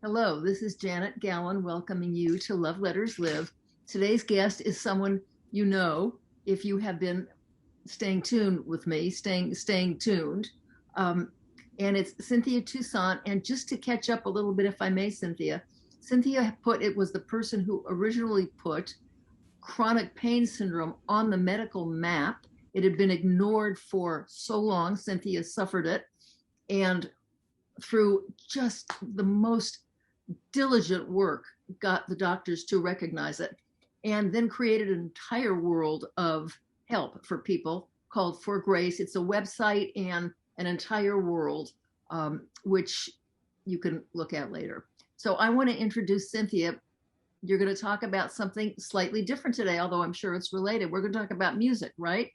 Hello, this is Janet Gallen welcoming you to Love Letters Live. Today's guest is someone you know if you have been staying tuned with me, staying tuned. Um, and it's Cynthia Toussaint. And just to catch up a little bit, if I may, Cynthia was the person who originally put chronic pain syndrome on the medical map. It had been ignored for so long. Cynthia suffered it. And through just the most diligent work, got the doctors to recognize it, and then created an entire world of help for people called For Grace. It's a website and an entire world, which you can look at later. So I want to introduce Cynthia. You're going to talk about something slightly different today, although I'm sure it's related. We're going to talk about music, right?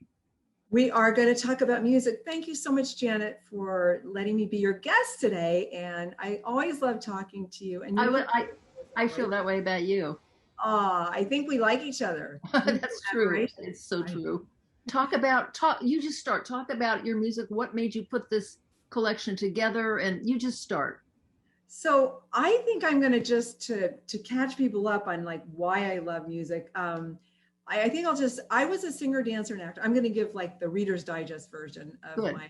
We are going to talk about music. Thank you so much, Janet, for letting me be your guest today. And I always love talking to you. And I feel that way about you. I think we like each other. That's true. It's so true. Talk about your music. What made you put this collection together? And you just start. So I think I'm going to just to catch people up on like why I love music. I think I was a singer, dancer, and actor. I'm going to give like the Reader's Digest version of my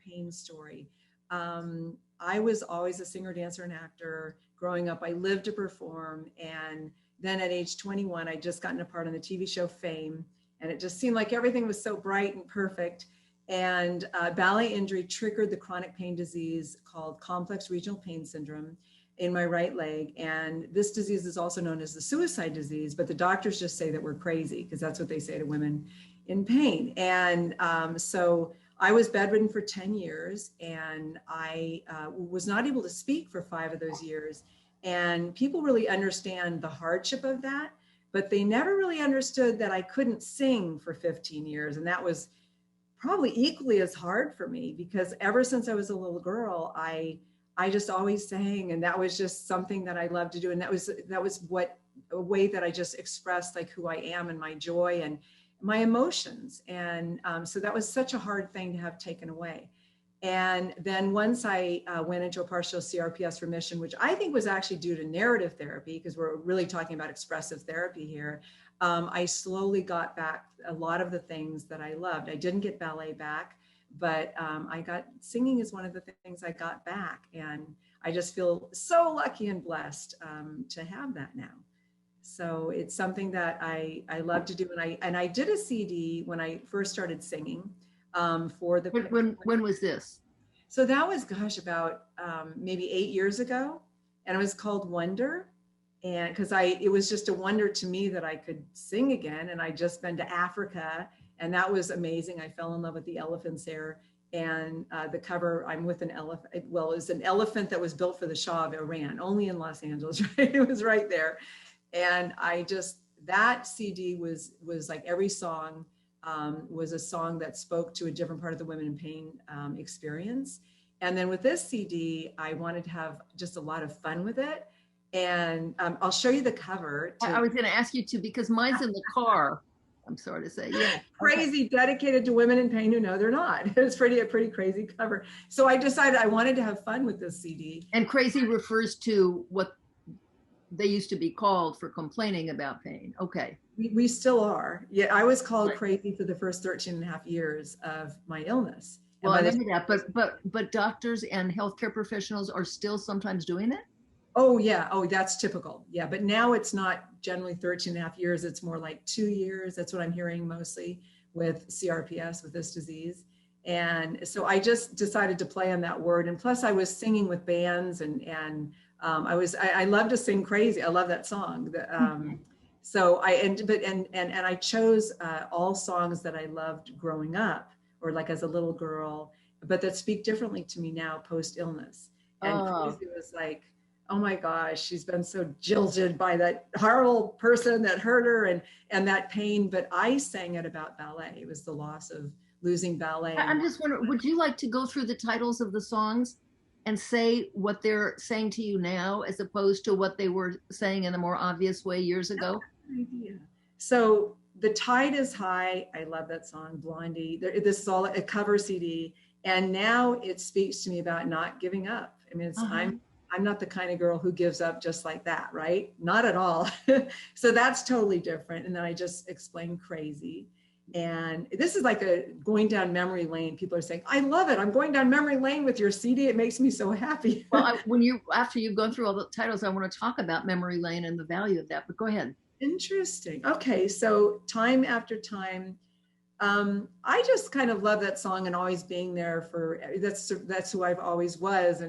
pain story. I was always a singer, dancer, and actor. Growing up, I lived to perform. And then at age 21, I'd just gotten a part on the TV show Fame. And it just seemed like everything was so bright and perfect. And ballet injury triggered the chronic pain disease called complex regional pain syndrome in my right leg. And this disease is also known as the suicide disease, but the doctors just say that we're crazy because that's what they say to women in pain. And so I was bedridden for 10 years, and I was not able to speak for 5 of those years. And people really understand the hardship of that, but they never really understood that I couldn't sing for 15 years. And that was probably equally as hard for me because ever since I was a little girl, I just always sang, and that was just something that I loved to do. And that was a way that I just expressed like who I am and my joy and my emotions. And so that was such a hard thing to have taken away. And then once I went into a partial CRPS remission, which I think was actually due to narrative therapy, because we're really talking about expressive therapy here, I slowly got back a lot of the things that I loved. I didn't get ballet back, but I got singing is one of the things I got back. And I just feel so lucky and blessed to have that now. So it's something that I love to do. And I did a CD when I first started singing for the. When was this? So that was, about maybe 8 years ago. And it was called Wonder. And because it was just a wonder to me that I could sing again. And I'd just been to Africa. And that was amazing. I fell in love with the elephants there. And the cover, I'm with an elephant. Well, it was an elephant that was built for the Shah of Iran, only in Los Angeles, right? It was right there. And that CD was like every song was a song that spoke to a different part of the women in pain experience. And then with this CD, I wanted to have just a lot of fun with it. And I'll show you the cover. I was going to ask you to, because mine's in the car. I'm sorry to say, yeah. Crazy, dedicated to women in pain who know they're not. It's a pretty crazy cover. So I decided I wanted to have fun with this CD. And crazy refers to what they used to be called for complaining about pain. Okay. We still are. Yeah, I was called crazy for the first 13 and a half years of my illness. Well, I remember that, but doctors and healthcare professionals are still sometimes doing it? Oh, yeah. Oh, that's typical. Yeah. But now it's not generally 13 and a half years. It's more like 2 years. That's what I'm hearing mostly with CRPS, with this disease. And so I just decided to play on that word. And plus I was singing with bands and I love to sing crazy. I love that song. So I chose all songs that I loved growing up or like as a little girl, but that speak differently to me now post illness. And Crazy was like, oh my gosh, she's been so jilted by that horrible person that hurt her and that pain. But I sang it about ballet. It was the loss of losing ballet. I'm just wondering, would you like to go through the titles of the songs and say what they're saying to you now, as opposed to what they were saying in a more obvious way years ago? Idea. So The Tide is High. I love that song, Blondie. This is all a cover CD. And now it speaks to me about not giving up. I mean, I'm not the kind of girl who gives up just like that, right? Not at all. So that's totally different. And then I just explained Crazy. And this is like a going down memory lane. People are saying, I love it. I'm going down memory lane with your CD. It makes me so happy. Well, after you've gone through all the titles, I want to talk about memory lane and the value of that, but go ahead. Interesting. Okay. So time after time, I just kind of love that song and always being there for that's who I've always was.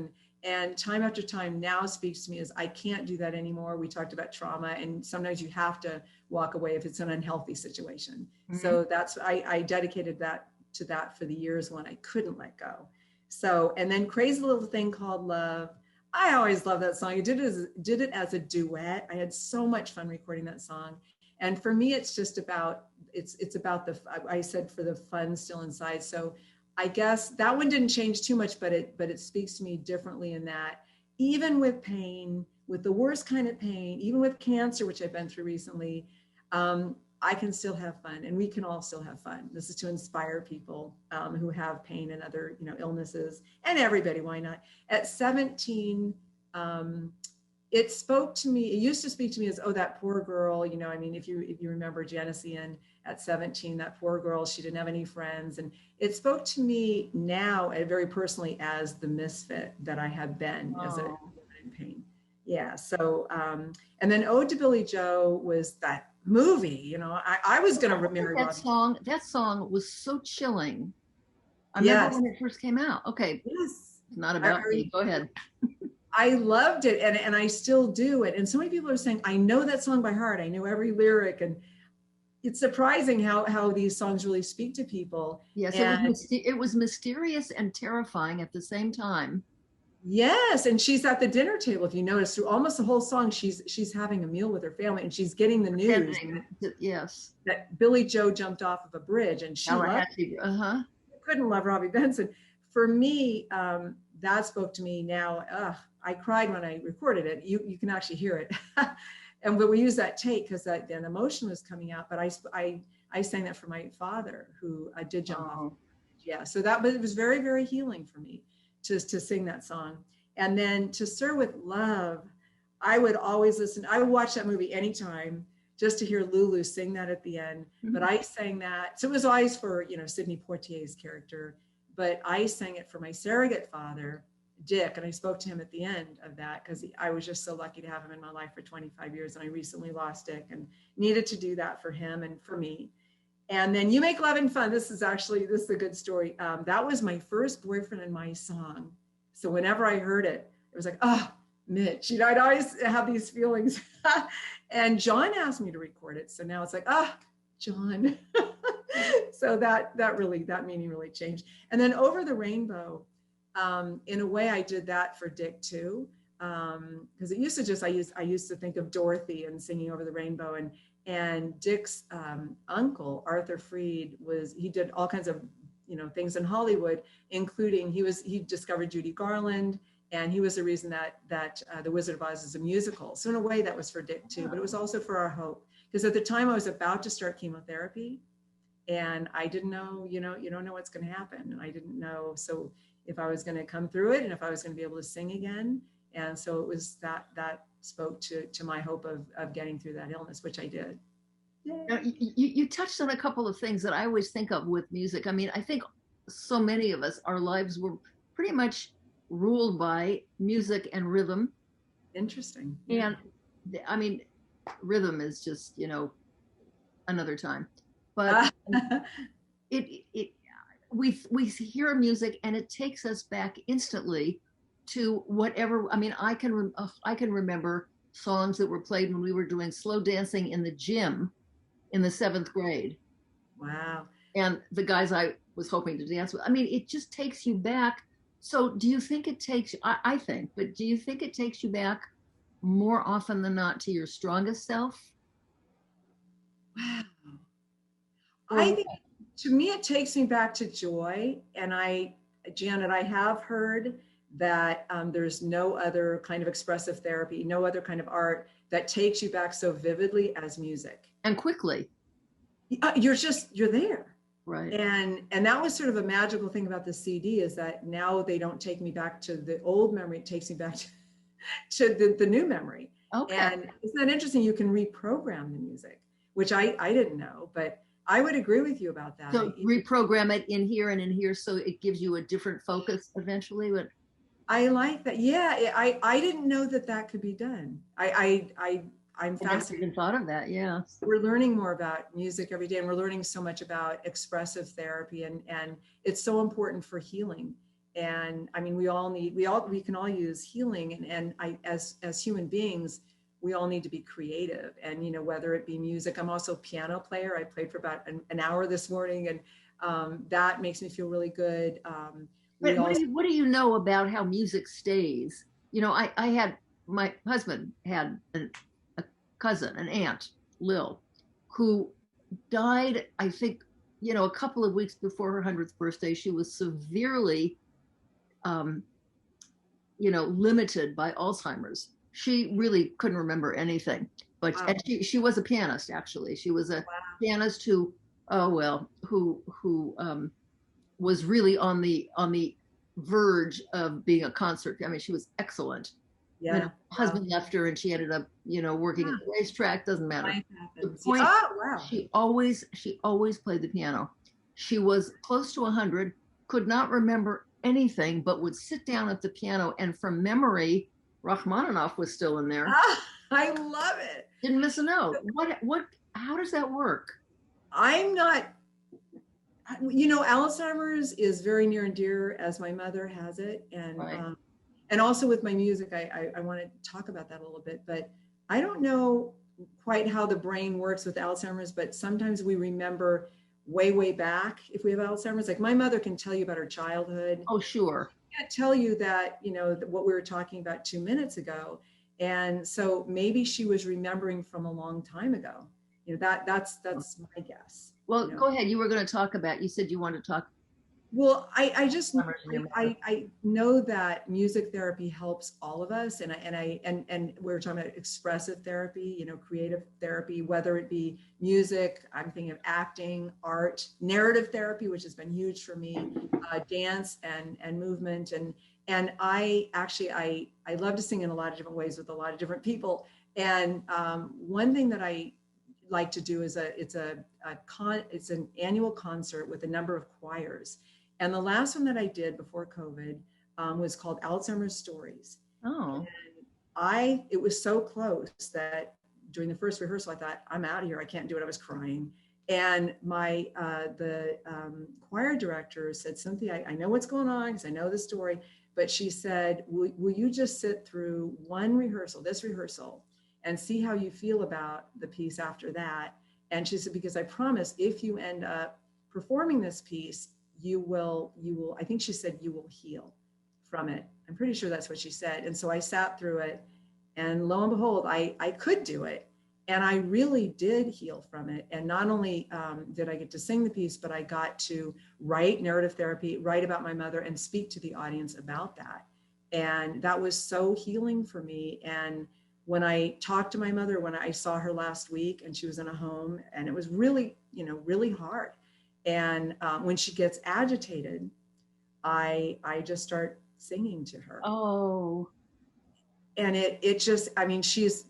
And time after time now speaks to me as I can't do that anymore. We talked about trauma, and sometimes you have to walk away if it's an unhealthy situation. Mm-hmm. So that's, I dedicated that to that for the years when I couldn't let go. So, and then Crazy Little Thing Called Love. I always love that song. I did it as a duet. I had so much fun recording that song. And for me, it's just about, it's about I said for the fun still inside. So I guess that one didn't change too much, but it speaks to me differently in that even with pain, with the worst kind of pain, even with cancer, which I've been through recently, I can still have fun, and we can all still have fun. This is to inspire people who have pain and other, illnesses, and everybody, why not? At 17, it spoke to me. It used to speak to me as, oh, that poor girl. If you remember Janice Ian at 17, that poor girl, she didn't have any friends. And it spoke to me now, very personally, as the misfit that I have been as a woman in pain. Yeah. So, and then Ode to Billie Joe was that movie. I was going to marry Robbie. That song was so chilling. I remember when it first came out. Okay. Yes. It's not about me. Go ahead. I loved it, and I still do it. And so many people are saying, I know that song by heart. I know every lyric. And it's surprising how these songs really speak to people. Yes, it was mysterious and terrifying at the same time. Yes, and she's at the dinner table. If you notice, through almost the whole song, she's having a meal with her family, and she's getting the news. Yes, that Billie Joe jumped off of a bridge, and she couldn't love Robbie Benson. For me, that spoke to me now. I cried when I recorded it. You can actually hear it. But we use that take because that then emotion was coming out. But I sang that for my father, who I did jump off. Yeah, so it was very, very healing for me to sing that song. And then To Sir with Love, I would always listen. I would watch that movie anytime just to hear Lulu sing that at the end. Mm-hmm. But I sang that. So it was always for, Sidney Poitier's character. But I sang it for my surrogate father, Dick, and I spoke to him at the end of that because I was just so lucky to have him in my life for 25 years, and I recently lost Dick and needed to do that for him and for me. And then You Make Loving Fun. This is a good story. That was my first boyfriend in my song. So whenever I heard it, it was like, oh, Mitch. I'd always have these feelings. And John asked me to record it. So now it's like, oh, John. So that meaning really changed. And then Over the Rainbow, in a way I did that for Dick too. Because it used to I used to think of Dorothy and singing Over the Rainbow, and Dick's uncle, Arthur Freed, he did all kinds of, things in Hollywood, including he discovered Judy Garland, and he was the reason that The Wizard of Oz is a musical. So in a way that was for Dick too, but it was also for our hope. Because at the time I was about to start chemotherapy, and I didn't know, you don't know what's going to happen. And I didn't know, so if I was going to come through it and if I was going to be able to sing again. And so it was that spoke to my hope of getting through that illness, which I did. Now, you touched on a couple of things that I always think of with music. I mean, I think so many of us, our lives were pretty much ruled by music and rhythm. Interesting. And I mean, rhythm is just, another time. But we hear music and it takes us back instantly to whatever. I mean, I can remember songs that were played when we were doing slow dancing in the gym in the 7th grade. Wow. And the guys I was hoping to dance with. I mean, it just takes you back. So do you think it takes, I think, but do you think it takes you back more often than not to your strongest self? Wow. I think, to me, it takes me back to joy. And Janet, I have heard that there's no other kind of expressive therapy, no other kind of art that takes you back so vividly as music. And quickly. You're there. Right. And that was sort of a magical thing about the CD, is that now they don't take me back to the old memory. It takes me back to the new memory. Okay. And isn't that interesting? You can reprogram the music, which I didn't know, but I would agree with you about that. So reprogram it in here and in here, so it gives you a different focus eventually. But I like that. Yeah, I didn't know that that could be done. I'm I never fascinated. even thought of that. Yeah. We're learning more about music every day, and we're learning so much about expressive therapy, and it's so important for healing. And I mean, we can all use healing, and as human beings, we all need to be creative. And whether it be music, I'm also a piano player. I played for about an hour this morning, and that makes me feel really good. But what do you know about how music stays? I had, my husband had a cousin, an aunt, Lil, who died, I think, a couple of weeks before her 100th birthday. She was severely, limited by Alzheimer's. She really couldn't remember anything, but Wow. and she was a pianist, actually. She was a pianist who, was really on the verge of being a concert. I mean, she was excellent. Yeah. Her husband left her, and she ended up, working at the racetrack. Doesn't matter. The Happens. point, Oh, wow. she always played the piano. She was close to 100, could not remember anything, but would sit down at the piano, and from memory, Rachmaninoff was still in there. I love it. Didn't miss a note. What? How does that work? I'm not. Alzheimer's is very near and dear, as my mother has it, and Right. And also with my music, I want to talk about that a little bit. But I don't know quite how the brain works with Alzheimer's, but sometimes we remember way back if we have Alzheimer's. Like my mother can tell you about her childhood. Oh, sure. I can't tell you that, what we were talking about 2 minutes ago. And so maybe she was remembering from a long time ago. That's my guess. Well, go ahead. You were going to talk about, you said you wanted to talk. Well, I know that music therapy helps all of us, and we're talking about expressive therapy, creative therapy, whether it be music. I'm thinking of acting, art, narrative therapy, which has been huge for me, dance and movement, and I love to sing in a lot of different ways with a lot of different people. And one thing that I like to do is it's an annual concert with a number of choirs. And the last one that I did before COVID was called Alzheimer's Stories. Oh. And it was so close that during the first rehearsal, I thought, I'm out of here. I can't do it. I was crying. And the choir director said, Cynthia, I know what's going on because I know the story. But she said, will you just sit through this rehearsal, and see how you feel about the piece after that? And she said, because I promise if you end up performing this piece, you will, I think she said, you will heal from it. I'm pretty sure that's what she said. And so I sat through it, and lo and behold, I could do it. And I really did heal from it. And not only did I get to sing the piece, but I got to write narrative therapy, write about my mother, and speak to the audience about that. And that was so healing for me. And when I talked to my mother, when I saw her last week, and she was in a home, and it was really, really hard. And when she gets agitated, I just start singing to her. Oh. And it just, I mean, she's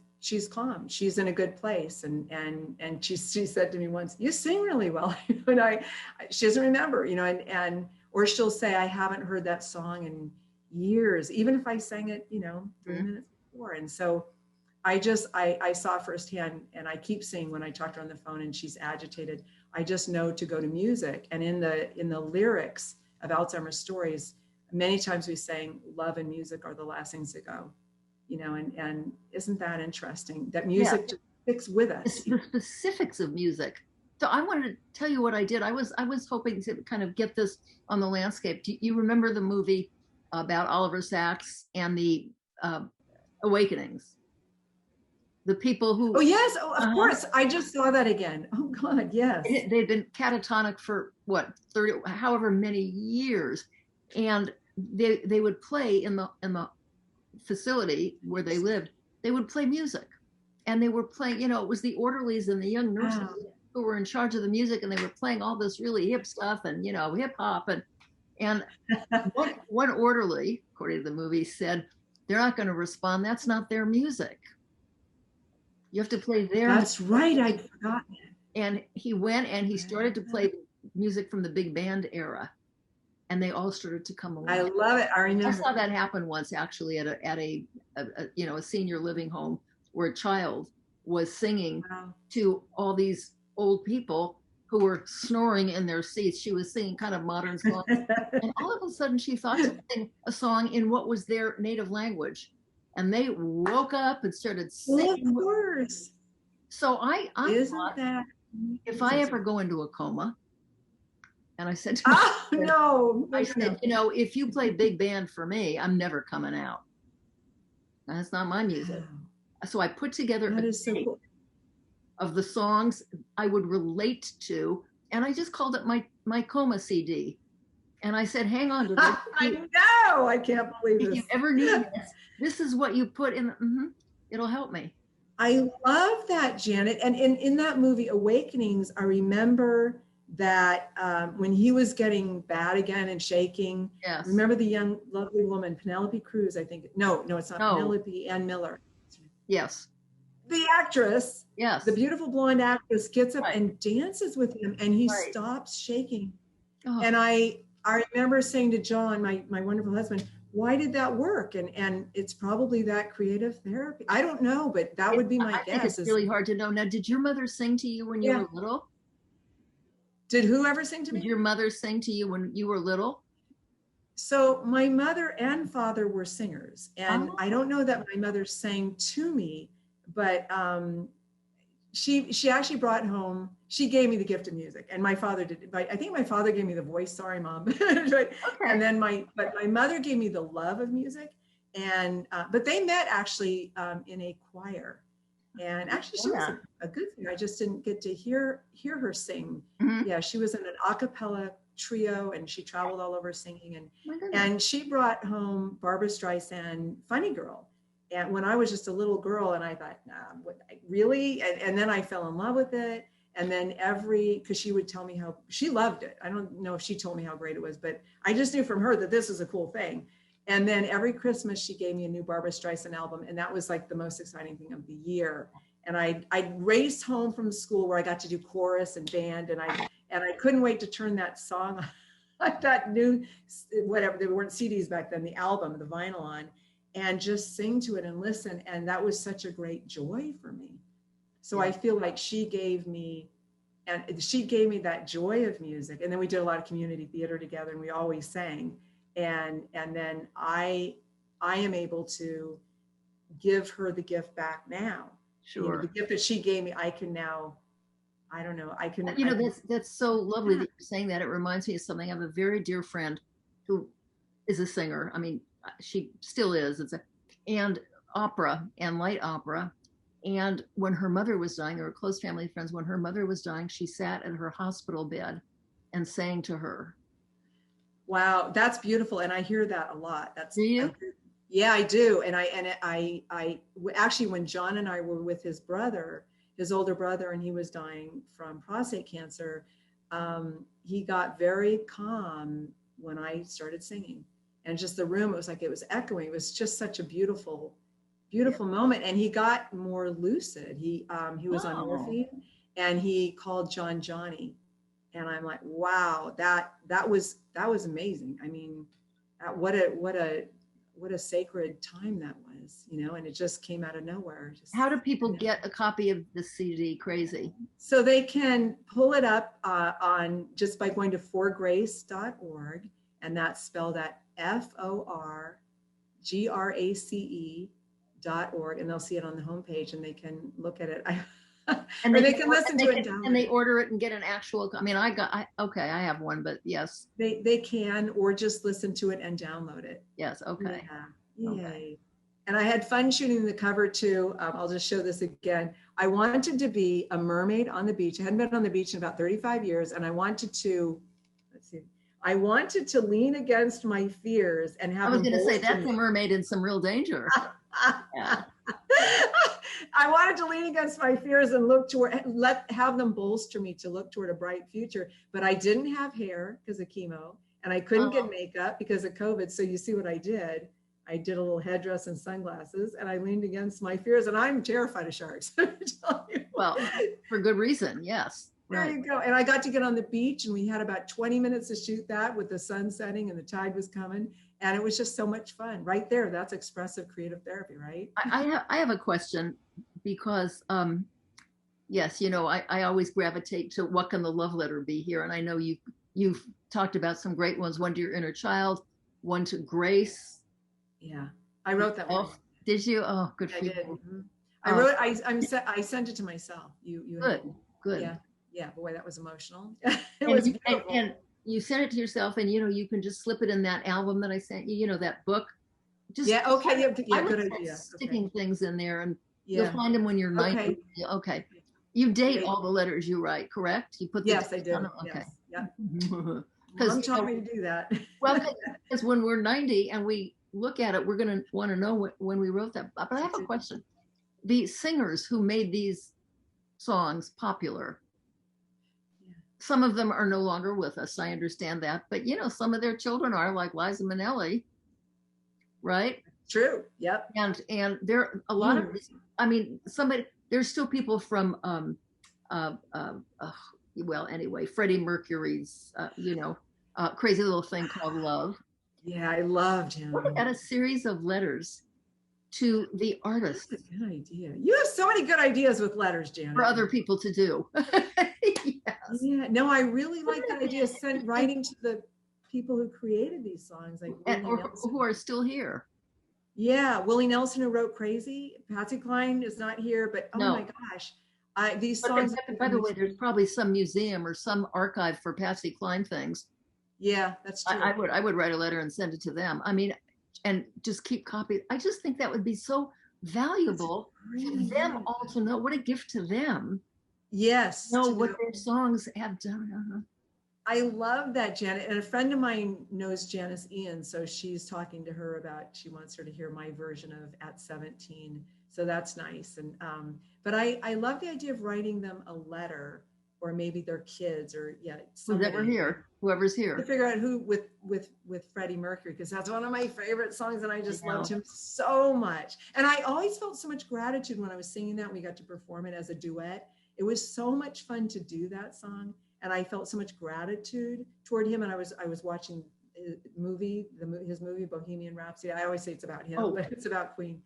calm. She's in a good place. And she said to me once, you sing really well. And she doesn't remember, or she'll say, I haven't heard that song in years, even if I sang it, 3 minutes before. And so I saw firsthand, and I keep seeing when I talk to her on the phone and she's agitated, I just know to go to music. And in the lyrics of Alzheimer's Stories, many times we sang love and music are the last things to go, and isn't that interesting that music just sticks with us? The specifics of music. So I wanted to tell you what I did. I was hoping to kind of get this on the landscape. Do you remember the movie about Oliver Sacks and the Awakenings? The people who... Oh, yes. Oh, of course. I just saw that again. Oh, God, yes. They've been catatonic for, 30, however many years. And they would play in the facility where they lived. They would play music. And they were playing, it was the orderlies and the young nurses who were in charge of the music. And they were playing all this really hip stuff and, hip hop. And one orderly, according to the movie, said, They're not going to respond. That's not their music. You have to play their That's music. right. I'd forgotten it. And he went and he started to play music from the big band era, and they all started to come I alive. love it. I I remember. saw that happen once, actually, at a senior living home where a child was singing Wow. to all these old people who were snoring in their seats. She was singing kind of modern songs, and all of a sudden she thought to sing a song in what was their native language, and they woke up and started Well, singing. of course. So I Isn't thought, that if I ever go into a coma, and I said to oh myself, no, I said, if you play big band for me, I'm never coming out. That's not my music. Wow. So I put together That a is so tape cool. of the songs I would relate to, and I just called it my coma CD. And I said, hang on to this. I know. I can't believe If this. you ever need this is what you put in. It'll help me. I love that, Janet. And in that movie, Awakenings, I remember that when he was getting bad again and shaking, Yes. remember the young, lovely woman, Penelope Cruz, I think. No, it's not Penelope, Ann Miller. Yes. The actress, yes, the beautiful blonde actress gets up and dances with him, and he Right. stops shaking. Oh. And I remember saying to John, my wonderful husband, why did that work? And it's probably that creative therapy. I don't know, but that would be my guess. I think it's really hard to know. Now, did your mother sing to you when you were little? Did who ever sing to me? Did your mother sing to you when you were little? So my mother and father were singers, and I don't know that my mother sang to me, but she actually brought home, she gave me the gift of music, and my father did. I think my father gave me the voice. Sorry, Mom. Right? Okay. And then my mother gave me the love of music, and but they met actually in a choir, and actually she was a good singer. I just didn't get to hear her sing. Mm-hmm. Yeah, she was in an a cappella trio, and she traveled all over singing, and she brought home Barbra Streisand, Funny Girl. And when I was just a little girl, and I thought, really? And then I fell in love with it. And then because she would tell me how she loved it. I don't know if she told me how great it was, but I just knew from her that this is a cool thing. And then every Christmas she gave me a new Barbra Streisand album. And that was like the most exciting thing of the year. And I raced home from school where I got to do chorus and band. And I couldn't wait to turn that song on, that new, whatever, there weren't CDs back then, the album, the vinyl on, and just sing to it and listen. And that was such a great joy for me. So I feel like she gave me that joy of music. And then we did a lot of community theater together, and we always sang. And then I am able to give her the gift back now. Sure. The gift that she gave me, I can now, I don't know, I can. That's so lovely that you're saying that. It reminds me of something. I have a very dear friend who is a singer. I mean, she still is. And opera and light opera. And when her mother was dying, they were close family friends. When her mother was dying, she sat at her hospital bed and sang to her. Wow, that's beautiful. And I hear that a lot. Do you? Yeah, I do. And I actually, when John and I were with his brother, his older brother, and he was dying from prostate cancer, he got very calm when I started singing. And just the room, it was echoing. It was just such a beautiful moment. And he got more lucid. He was on morphine, and he called John Johnny. And I'm like, wow, that was amazing. I mean, what a sacred time that was, and it just came out of nowhere. How do people get a copy of the CD Crazy? So they can pull it up on just by going to forgrace.org, and that's spelled at FORGRACE.org, and they'll see it on the homepage, and they can look at it. And they can listen to it. And they order it and get an actual. I mean, I have one, but yes, they can, or just listen to it and download it. Yes. Okay. Yeah. Okay. And I had fun shooting the cover too. I'll just show this again. I wanted to be a mermaid on the beach. I hadn't been on the beach in about 35 years, and I wanted to. I wanted to lean against my fears and have. I was going to say that's a mermaid in some real danger. Yeah. I wanted to lean against my fears and look toward, have them bolster me to look toward a bright future. But I didn't have hair because of chemo, and I couldn't get makeup because of COVID. So you see what I did. I did a little headdress and sunglasses, and I leaned against my fears, and I'm terrified of sharks. Well, for good reason, yes. There Right. you go. And I got to get on the beach, and we had about 20 minutes to shoot that with the sun setting and the tide was coming. And it was just so much fun right there. That's expressive creative therapy, right? I have a question because, yes, you know, I always gravitate to what can the love letter be here. And I know you've talked about some great ones, one to your inner child, one to Grace. Yeah, I wrote that one. Did you? Oh, good for I you. did. Mm-hmm. I wrote. I sent it to myself. You. Good. Yeah. Yeah. Boy, that was emotional. It was beautiful. And you sent it to yourself, and you know you can just slip it in that album that I sent you. You know that book. Just yeah. Okay. Yeah. Good idea. idea. Sticking things in there, and yeah. you'll find them when you're 90. Okay. Okay. You date all the letters you write, correct? You put yes, I do. Okay. Yes. Yeah. Mom taught me to do that. Well, because when we're 90 and we look at it, we're going to want to know when we wrote that. But I have a question. The singers who made these songs popular, some of them are no longer with us. I understand that. But, you know, some of their children are, like Liza Minnelli, right? True. Yep. And there are a lot of, I mean, there's still people from, well, anyway, Freddie Mercury's, you know, crazy little thing called Love. Yeah, I loved him. What about a series of letters to the artist? That's a good idea. You have so many good ideas with letters, Janet. For other people to do. Yes. Yeah, no, I really like that idea. Writing to the people who created these songs, like or who are still here. Yeah, Willie Nelson, who wrote Crazy. Patsy Cline is not here, but oh my gosh. These songs. By the way, there's probably some museum or some archive for Patsy Cline things. Yeah, that's true. I would write a letter and send it to them. I mean, and just keep copies. I just think that would be so valuable for them all to know. What a gift to them. Yes. Know what their songs have done. I love that, Janet. And a friend of mine knows Janice Ian, so she's talking to her about, she wants her to hear my version of At 17. So that's nice. And but I love the idea of writing them a letter, or maybe their kids, or whoever's here. To figure out who with Freddie Mercury, because that's one of my favorite songs, and I just loved him so much. And I always felt so much gratitude when I was singing that. And we got to perform it as a duet. It was so much fun to do that song, and I felt so much gratitude toward him. And I was watching his movie Bohemian Rhapsody. I always say it's about him, but it's about Queen.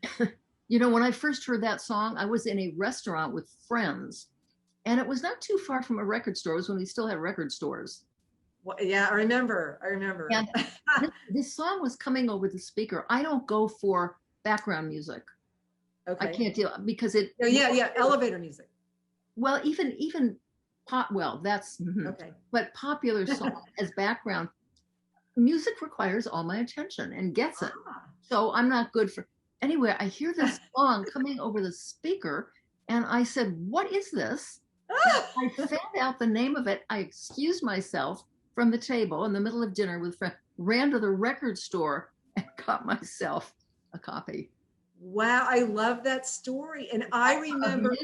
You know, when I first heard that song, I was in a restaurant with friends, and it was not too far from a record store. It was when we still had record stores. Well, yeah, I remember. And this song was coming over the speaker. I don't go for background music. Okay. I can't deal because it. Yeah, elevator music. Well, even pop. Well, that's okay. But popular song as background music requires all my attention and gets it. So I'm not good for. Anyway, I hear this song coming over the speaker, and I said, "What is this?" I found out the name of it. I excused myself from the table in the middle of dinner with friends, ran to the record store, and got myself a copy. Wow, I love that story. And I remember,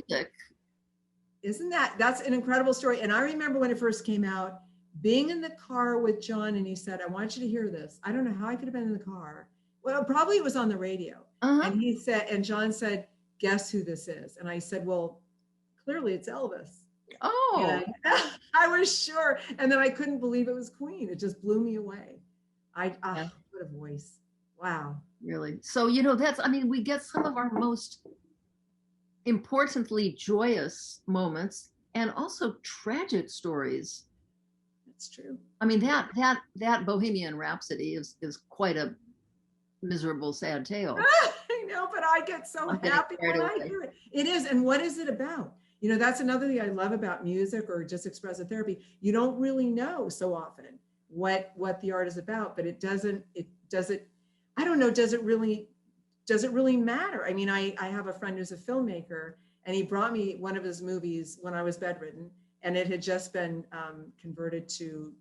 that's an incredible story. And I remember when it first came out, being in the car with John, and he said, "I want you to hear this." I don't know how I could have been in the car. Well, probably it was on the radio. And he said, and John said, "Guess who this is?" And I said, "Well, clearly it's Elvis." Oh, I was sure. And then I couldn't believe it was Queen. It just blew me away. What a voice. Wow. Really. So, you know, we get some of our most importantly joyous moments and also tragic stories. That's true. I mean, that Bohemian Rhapsody is quite a miserable, sad tale. I know, but I get so happy when I hear it. It is. And what is it about? You know, that's another thing I love about music or just expressive therapy. You don't really know so often what the art is about, but does it really matter? I mean, I have a friend who's a filmmaker, and he brought me one of his movies when I was bedridden, and it had just been converted to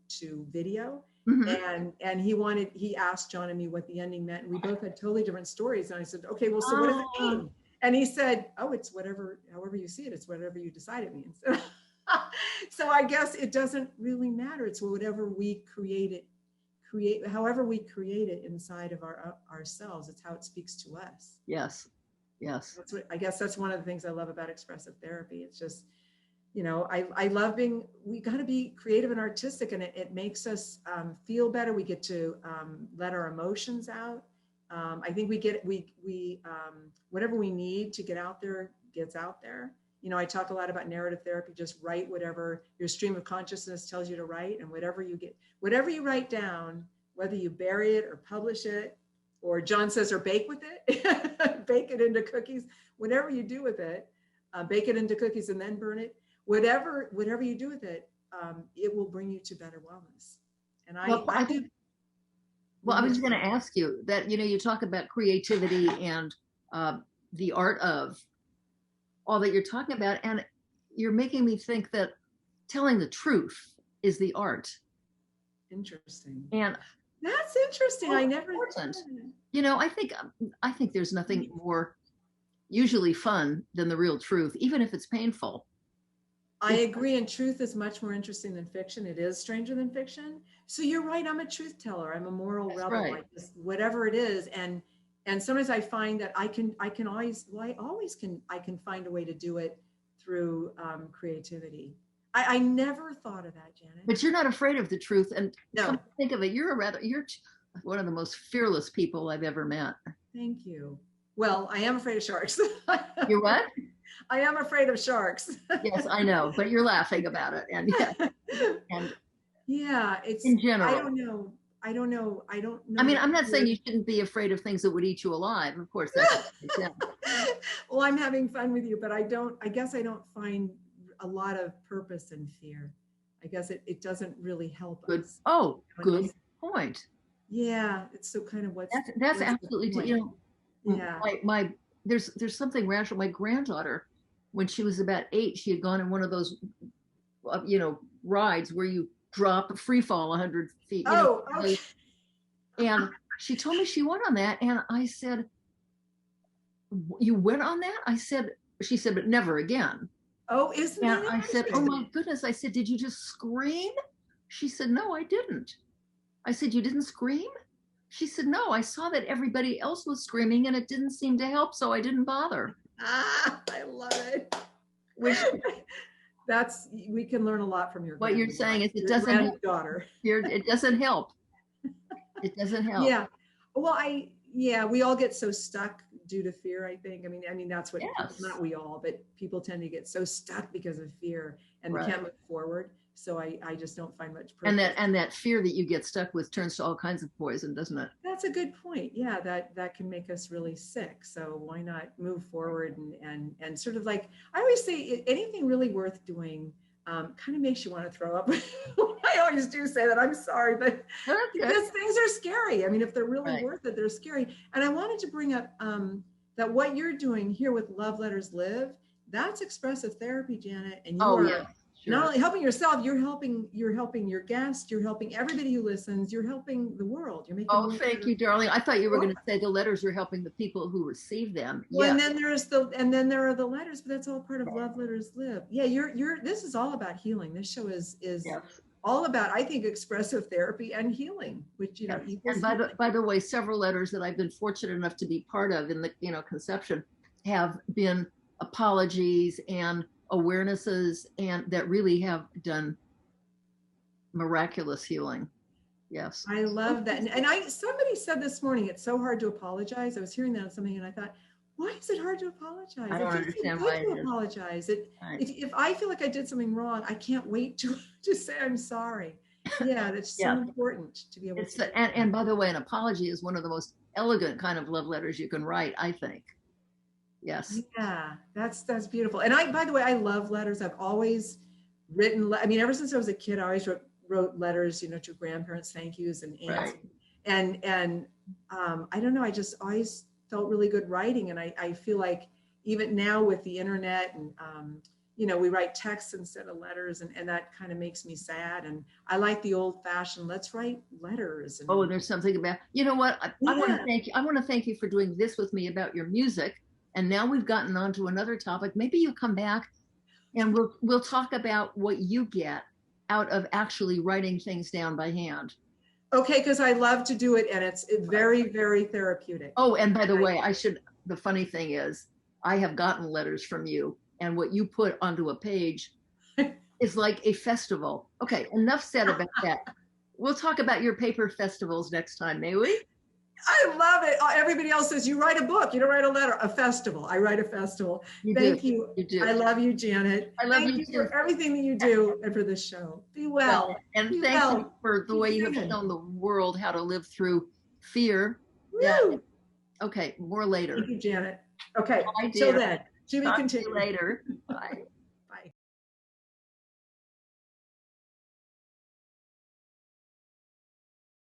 video. Mm-hmm. And he asked John and me what the ending meant. And we both had totally different stories. And I said, "Okay, well, so what does it mean?" And he said, "Oh, it's however you see it. It's whatever you decide it means." So I guess it doesn't really matter. It's whatever we create create, however we create it inside of ourselves, it's how it speaks to us. Yes. Yes. That's what, I guess that's one of the things I love about expressive therapy. It's just, you know, I love being, we got to be creative and artistic, and it makes us feel better. We get to let our emotions out. I think we whatever we need to get out there gets out there. You know, I talk a lot about narrative therapy. Just write whatever your stream of consciousness tells you to write, and whatever you write down, whether you bury it or publish it, or John says, or bake with it, bake it into cookies, whatever you do with it, bake it into cookies and then burn it. Whatever you do with it, it will bring you to better wellness. And I think. Well, I was going to ask you that, you know, you talk about creativity and the art of all that you're talking about, and you're making me think that telling the truth is the art. Interesting. And that's interesting. I never. You know, I think there's nothing more usually fun than the real truth, even if it's painful. I agree. And truth is much more interesting than fiction. It is stranger than fiction. So you're right. I'm a truth teller. I'm a moral rebel. Right. Like this, whatever it is. And sometimes I find that I can always find a way to do it through creativity. I never thought of that, Janet. But you're not afraid of the truth. And no. Come to think of it, you're one of the most fearless people I've ever met. Thank you. Well, I am afraid of sharks. You're what? I am afraid of sharks. Yes, I know, but you're laughing about it. And yeah, it's in general. I don't know. I mean, I'm not saying you shouldn't be afraid of things that would eat you alive. Of course, that's well, I'm having fun with you, but I guess I don't find a lot of purpose in fear. I guess it doesn't really help us. Oh, good point. Yeah, it's so kind of what's absolutely, you know, yeah. There's something rational. My granddaughter, when she was about 8, she had gone in one of those, you know, rides where you drop free fall 100 feet. Okay. And she told me she went on that, and I said, "You went on that?" She said, "But never again." Oh, isn't that? And I said, "Oh my goodness!" I said, "Did you just scream?" She said, "No, I didn't." I said, "You didn't scream?" She said, "No, I saw that everybody else was screaming and it didn't seem to help, so I didn't bother." I love it. We can learn a lot from your. What you're saying is it doesn't help. Daughter. It doesn't help. It doesn't help. Yeah. Well, we all get so stuck due to fear, I think. I mean, that's what, yes. Not we all, but people tend to get so stuck because of fear and right. They can't move forward. So I just don't find much purpose. And that fear that you get stuck with turns to all kinds of poison, doesn't it? That's a good point. Yeah, that can make us really sick. So why not move forward and sort of like, I always say anything really worth doing kind of makes you want to throw up. I always do say that. I'm sorry, but because things are scary. I mean, if they're really right. worth it, they're scary. And I wanted to bring up that what you're doing here with Love Letters Live, that's expressive therapy, Janet. And you are sure. Not only helping yourself, you're helping your guests, you're helping everybody who listens, you're helping the world. You're making thank you, darling. I thought you were going to say the letters are helping the people who receive them. Well, and then there are the letters, but that's all part of Love Letters Live. Yeah, this is all about healing. This show is all about, I think, expressive therapy and healing, which and by the way, several letters that I've been fortunate enough to be part of in the conception have been apologies and awarenesses, and that really have done miraculous healing. Yes, I love that. And somebody said this morning, it's so hard to apologize. I was hearing that on something, and I thought, why is it hard to apologize? I don't understand why to apologize. If I feel like I did something wrong, I can't wait to say I'm sorry. Yeah, that's so important to be able to. And by the way, an apology is one of the most elegant kind of love letters you can write, I think. Yes. Yeah, that's beautiful. And by the way, I love letters. I've always written. I mean, ever since I was a kid, I always wrote letters, to grandparents, thank yous, and aunts. Right. And I don't know. I just always felt really good writing, and I feel like even now with the internet and we write texts instead of letters, and that kind of makes me sad. And I like the old-fashioned. Let's write letters. And, there's something about. You know what? I want to thank you. I want to thank you for doing this with me about your music. And now we've gotten on to another topic. Maybe you come back and we'll talk about what you get out of actually writing things down by hand. Okay, because I love to do it, and it's very, very therapeutic. Oh, and by the way, the funny thing is, I have gotten letters from you, and what you put onto a page is like a festival. Okay, enough said about that. We'll talk about your paper festivals next time, may we? I love it. Everybody else says you write a book. You don't write a letter. A festival. I write a festival. Thank you. You do. I love you, Janet. I love Thank you for everything that you do and for this show. Be well. And Be thank well. you for the way you have shown the world how to live through fear. Woo. Okay, more later. Thank you, Janet. Okay, Bye, till dear. then. To be Talk to continued. you later. Bye.